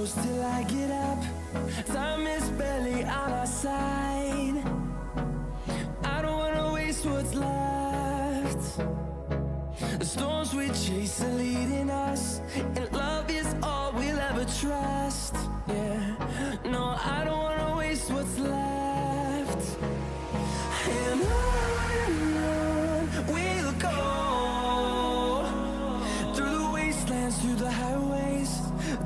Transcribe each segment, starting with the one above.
close till I get up. Time is barely on our side. I don't wanna waste what's left. The storms we chase are leading us, and love is all we'll ever trust. Yeah, no, I don't wanna waste what's left. And on we'll go, through the wastelands, through the highways,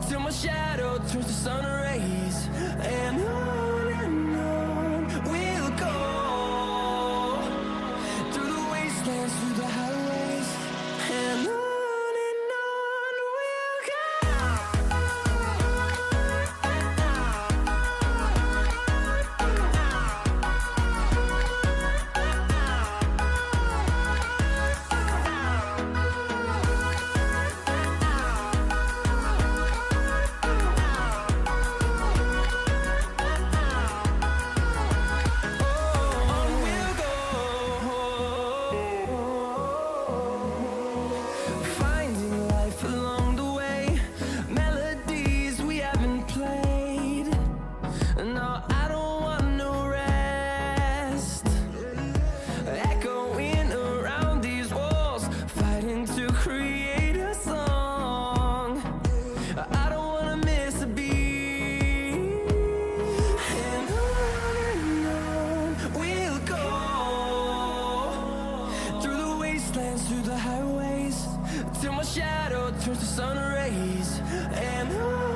till my shadow turns to sun rays. And on we'll go, through the wastelands, through the highways, and on we'll go. Through the highways, till my shadow turns to sun rays. And on